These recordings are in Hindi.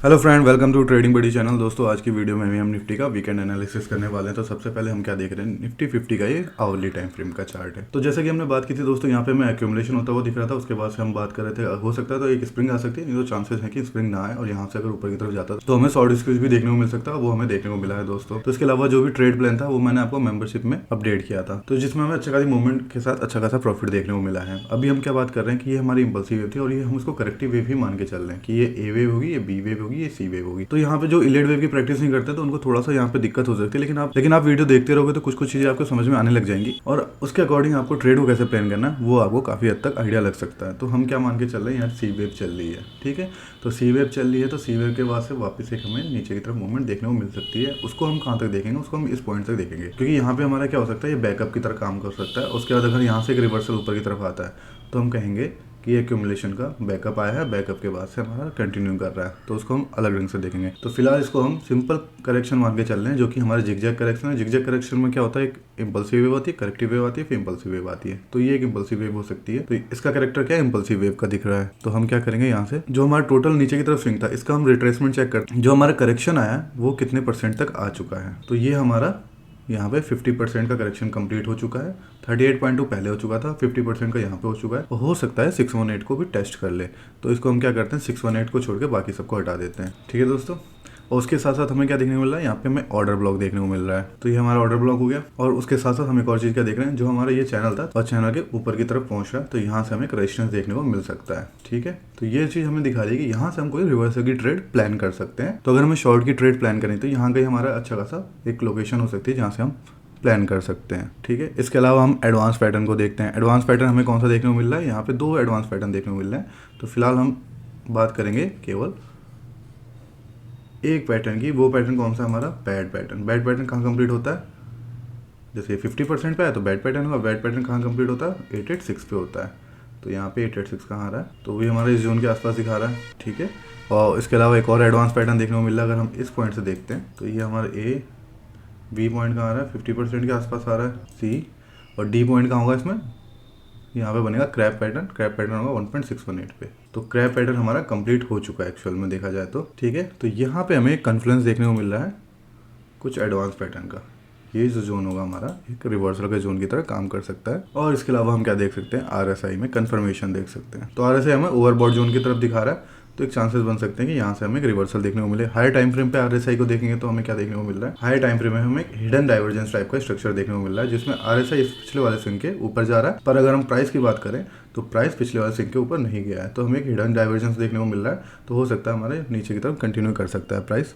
Hello friend, welcome to trading buddy channel. दोस्तों, आज की वीडियो में भी हम निफ्टी का वीकेंड एनालिसिस करने वाले हैं। तो सबसे पहले हम क्या देख रहे हैं, निफ्टी 50 का ये आवरली टाइम फ्रेम का चार्ट है। तो जैसे कि हमने बात की थी दोस्तों, यहाँ पे हमें एक्यूमुलेशन होता हुआ दिख रहा था। उसके बाद से हम बात कर रहे थे हो सकता है तो एक स्प्रिंग आ सकती है, नहीं तो चांसेस है कि स्प्रिंग ना आए और यहाँ से अगर ऊपर की तरफ जाता तो हमें शॉर्ट स्क्वीज भी देखने को मिल सकता है। वो हमें देखने को मिला है दोस्तों। तो इसके अलावा जो भी ट्रेड प्लान था वो मैंने आपको मेंबरशिप में अपडेट किया था, तो जिसमें हमें अच्छा खासी मूवमेंट के साथ अच्छा खासा प्रॉफिट देखने को मिला है। अभी हम क्या बात कर रहे हैं कि ये हमारी इंपल्सिव वेव थी और ये हम इसको करेक्टिव वेव ही मान के चल रहे हैं कि ये ए वेव होगी, ये बी वेव होगी, ये सी वेव होगी। तो यहाँ पे जो इलेड वेव की प्रैक्टिस नहीं करते तो उनको थोड़ा सा यहाँ पे दिक्कत हो सकती है, लेकिन आप वीडियो देखते रहोगे तो कुछ कुछ चीजें आपको समझ में आने लग जाएंगी और उसके अकॉर्डिंग आपको ट्रेड को कैसे प्लान करना है वो आपको काफी हद तक आइडिया लग सकता है। तो हम क्या मान के चल रहे हैं, यहाँ सी वेव चल रही है, ठीक है। तो सी वेव चल रही है, तो सी वेव के बाद से वापस एक हमें नीचे की तरफ मूवमेंट देखने को मिल सकती है। उसको हम कहाँ तक देखेंगे, उसको हम इस पॉइंट तक देखेंगे, क्योंकि यहाँ पे हमारा क्या हो सकता है, ये बैकअप की तरह काम कर सकता है। उसके बाद अगर यहाँ से एक रिवर्सल ऊपर की तरफ आता है तो हम कहेंगे कि एक्यूमुलेशन का बैकअप आया है, बैकअप के बाद से हमारा कंटिन्यू कर रहा है, तो उसको हम अलग रंग से देखेंगे। तो फिलहाल इसको हम सिंपल करेक्शन मान के चल रहे हैं, जो कि हमारा जिगजैग करेक्शन है। जिगजैग करेक्शन में क्या होता है, एक इंपल्सिव वेव आती है, करेक्टिव वेव आती है, फिर इंपल्सिव वेव आती है। तो ये एक इंपल्सिव वेव हो सकती है। तो इसका करेक्टर क्या है, इंपल्सिव वेव का दिख रहा है। तो हम क्या करेंगे, यहाँ से जो हमारा टोटल नीचे की तरफ स्विंग था इसका हम रिट्रेसमेंट चेक करते हैं। जो हमारा करेक्शन आया है वो कितने परसेंट तक आ चुका है। तो ये हमारा यहाँ पे 50% का करेक्शन कंप्लीट हो चुका है। 38.2 पहले हो चुका था, 50% का यहाँ पे हो चुका है। हो सकता है 618 को भी टेस्ट कर ले। तो इसको हम क्या करते हैं, 618 को छोड़ के बाकी सबको हटा देते हैं, ठीक है दोस्तों। और उसके साथ साथ हमें क्या देखने को मिल रहा है, यहाँ पे हमें ऑर्डर ब्लॉक देखने को मिल रहा है। तो ये हमारा ऑर्डर ब्लॉक हो गया। और उसके साथ साथ हम एक और चीज़ क्या देख रहे हैं, जो हमारा ये चैनल था और चैनल के ऊपर की तरफ पहुंच रहा है, तो यहाँ से हमें एक रेजिस्टेंस देखने को मिल सकता है, ठीक है। तो ये चीज़ हमें दिखा रही है कि यहाँ से हम कोई रिवर्सल की ट्रेड प्लान कर सकते हैं। तो अगर हमें शॉर्ट की ट्रेड प्लान करें तो यहाँ कहीं हमारा अच्छा खासा एक लोकेशन हो सकती है जहाँ से हम प्लान कर सकते हैं, ठीक है। इसके अलावा हम एडवांस पैटर्न को देखते हैं। एडवांस पैटर्न हमें कौन सा देखने को मिल रहा है, यहाँ पे दो एडवांस पैटर्न देखने को मिल रहे हैं। तो फिलहाल हम बात करेंगे केवल एक पैटर्न की। वो पैटर्न कौन सा, हमारा बैड पैटर्न। बैड पैटर्न कहाँ कंप्लीट होता है, जैसे 50% पे है तो बैड पैटर्न होगा। बैड पैटर्न कहाँ कंप्लीट होता है, 886 पे होता है। तो यहाँ पे 886 कहाँ आ रहा है, तो वही हमारा इस जोन के आसपास दिखा रहा है, ठीक है। और इसके अलावा एक और एडवांस पैटर्न देखने को मिल रहा है। अगर हम इस पॉइंट से देखते हैं तो ये हमारा ए बी पॉइंट कहाँ आ रहा है, 50% के आसपास आ रहा है सी। और डी पॉइंट कहाँ होगा इसमें, यहाँ पे बनेगा क्रैप पैटर्न। क्रैप पैटर्न होगा 1.618 पे। तो क्रैप पैटर्न हमारा कंप्लीट हो चुका है एक्चुअल में देखा जाए तो, ठीक है। तो यहाँ पे हमें कन्फ्लुएंस देखने को मिल रहा है कुछ एडवांस पैटर्न का। ये जो जोन होगा हमारा एक रिवर्सल के जोन की तरह काम कर सकता है। और इसके अलावा हम क्या देख सकते हैं, आरएसआई में कन्फर्मेशन देख सकते हैं। तो आरएसआई हमें ओवरबॉट जोन की तरफ दिखा रहा है, तो एक चांसेस बन सकते हैं कि यहाँ से हमें एक रिवर्सल देखने को मिले। हाई टाइम फ्रेम पे आरएसआई को देखेंगे तो हमें क्या देखने को मिल रहा है, हाई टाइम फ्रेम में हमें एक हिडन डाइवर्जेंस टाइप का स्ट्रक्चर देखने को मिल रहा है, जिसमें आरएसआई इस पिछले वाले स्विंग के ऊपर जा रहा है। पर अगर हम प्राइस की बात करें तो प्राइस पिछले वाले स्विंग के ऊपर नहीं गया है, तो हमें एक हिडन डाइवर्जेंस देखने को मिल रहा है। तो हो सकता है हमारे नीचे की तरफ कंटिन्यू कर सकता है प्राइस,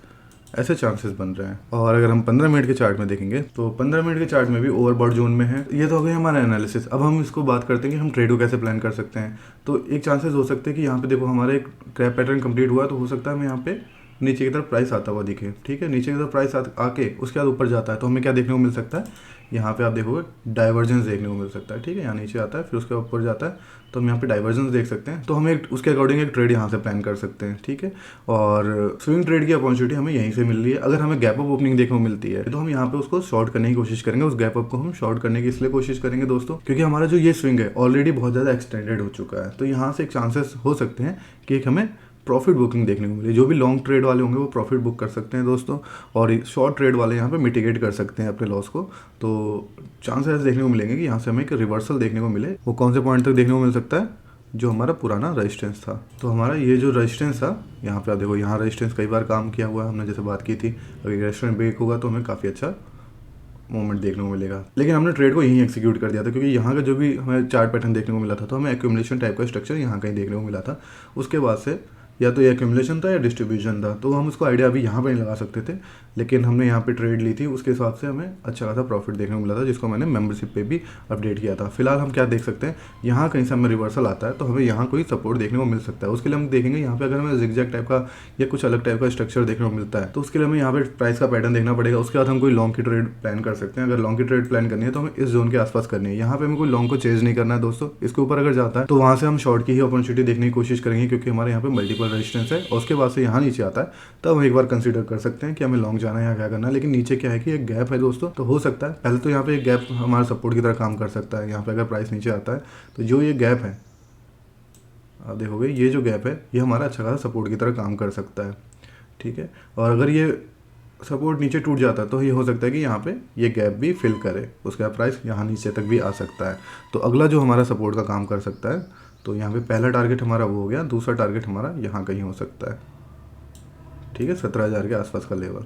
ऐसे चांसेस बन रहे हैं। और अगर हम 15 मिनट के चार्ट में देखेंगे तो 15 मिनट के चार्ट में भी ओवरबॉट जोन में है। ये तो हो गया हमारा एनालिसिस। अब हम इसको बात करते हैं कि हम ट्रेड को कैसे प्लान कर सकते हैं। तो एक चांसेस हो सकते हैं कि यहाँ पे देखो हमारा एक क्रैप पैटर्न कंप्लीट हुआ, तो हो सकता है हमें यहाँ पे नीचे की तरफ प्राइस आता हुआ दिखे, ठीक है। नीचे की तरफ प्राइस आके उसके बाद ऊपर जाता है, तो हमें क्या देखने को मिल सकता है, यहाँ पे आप देखोगे डाइवर्जेंस देखने को मिल सकता है, ठीक है। यहाँ नीचे आता है फिर उसके ऊपर जाता है, तो हम यहाँ पे डाइवर्जेंस देख सकते हैं। तो हमें उसके अकॉर्डिंग एक ट्रेड यहाँ से प्लान कर सकते हैं, ठीक है। और स्विंग ट्रेड की अपॉर्चुनिटी हमें यहीं से मिल रही है। अगर हमें गैप अप ओपनिंग देखने को मिलती है तो हम यहाँ पे उसको शॉर्ट करने की कोशिश करेंगे। उस गैप अप को हम शॉर्ट करने की इसलिए कोशिश करेंगे दोस्तों, क्योंकि हमारा जो ये स्विंग है ऑलरेडी बहुत ज़्यादा एक्सटेंडेड हो चुका है। तो यहाँ से एक चांसेस हो सकते हैं कि एक हमें प्रॉफिट बुकिंग देखने को मिले। जो भी लॉन्ग ट्रेड वाले होंगे वो प्रॉफिट बुक कर सकते हैं दोस्तों, और शॉर्ट ट्रेड वाले यहाँ पे मिटिगेट कर सकते हैं अपने लॉस को। तो चांसेस देखने को मिलेंगे कि यहाँ से हमें एक रिवर्सल देखने को मिले। वो कौन से पॉइंट तक देखने को मिल सकता है, जो हमारा पुराना रेजिस्टेंस था। तो हमारा ये जो रेजिस्टेंस था, यहाँ पे आप देखो, यहाँ रेजिस्टेंस कई बार काम किया हुआ है हमने, जैसे बात की थी। अगर रेजिस्टेंस ब्रेक होगा तो हमें काफ़ी अच्छा मोमेंट देखने को मिलेगा। लेकिन हमने ट्रेड को यहीं एक्सिक्यूट कर दिया था, क्योंकि यहाँ का जो भी हमें चार्ट पैटर्न देखने को मिला था तो हमें एक्यूमुलेशन टाइप का स्ट्रक्चर यहाँ कहीं देखने को मिला था। उसके बाद से या तो ये एक्यूमुलेशन था या डिस्ट्रीब्यूशन था, तो हम उसको आइडिया अभी यहाँ पे नहीं लगा सकते थे। लेकिन हमने यहाँ पे ट्रेड ली थी, उसके हिसाब से हमें अच्छा खासा प्रॉफिट देखने को मिला था, जिसको मैंने मेंबरशिप पे भी अपडेट किया था। फिलहाल हम क्या देख सकते हैं, यहाँ कहीं से हमें रिवर्सल आता है तो हमें यहाँ कोई सपोर्ट देखने को मिल सकता है। उसके लिए हम देखेंगे यहाँ पे अगर हमें जिगजैग टाइप का या कुछ अलग टाइप का स्ट्रक्चर देखने को मिलता है तो उसके लिए हमें यहाँ पे प्राइस का पैटर्न देखना पड़ेगा। उसके बाद हम कोई लॉन्ग की ट्रेड प्लान कर सकते हैं। अगर लॉन्ग की ट्रेड प्लान करनी है तो हमें इस जोन के आसपास करनी है। यहाँ पे हमें कोई लॉन्ग को चेज नहीं करना है दोस्तों। इसके ऊपर अगर जाता है तो वहाँ से हम शॉर्ट की ही अपॉर्चुनिटी देखने की कोशिश करेंगे, क्योंकि हमारे यहाँ पे मल्टीपल रेजिस्टेंस है। और उसके बाद से यहाँ नीचे आता है तब हम एक बार कंसीडर कर सकते हैं कि हमें लॉन्ग जाना है या क्या करना है। लेकिन नीचे क्या है कि एक गैप है दोस्तों, तो हो सकता है पहले तो यहाँ पे एक गैप हमारा सपोर्ट की तरह काम कर सकता है। यहाँ पे अगर प्राइस नीचे आता है तो जो ये गैप है, आप देखोगे ये जो गैप है ये हमारा अच्छा खासा सपोर्ट की तरह काम कर सकता है। ठीक है। और अगर ये सपोर्ट नीचे टूट जाता है तो ये हो सकता है कि यहाँ पे ये गैप भी फिल करे, उसका प्राइस यहाँ नीचे तक भी आ सकता है। तो अगला जो हमारा सपोर्ट का काम कर सकता है, तो यहाँ पे पहला टारगेट हमारा वो हो गया, दूसरा टारगेट हमारा यहाँ कहीं हो सकता है, ठीक है, 17,000 के आसपास का लेवल,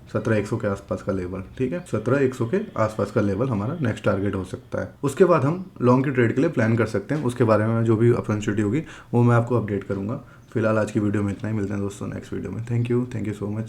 17,100 के आसपास का लेवल, ठीक है, 17,100 के आसपास का लेवल हमारा नेक्स्ट टारगेट हो सकता है। उसके बाद हम लॉन्ग की ट्रेड के लिए प्लान कर सकते हैं, उसके बारे में जो भी अपॉर्चुनिटी होगी वो मैं आपको अपडेट करूंगा। फिलहाल आज की वीडियो में इतना ही, मिलते हैं दोस्तों नेक्स्ट वीडियो में। Thank you so much.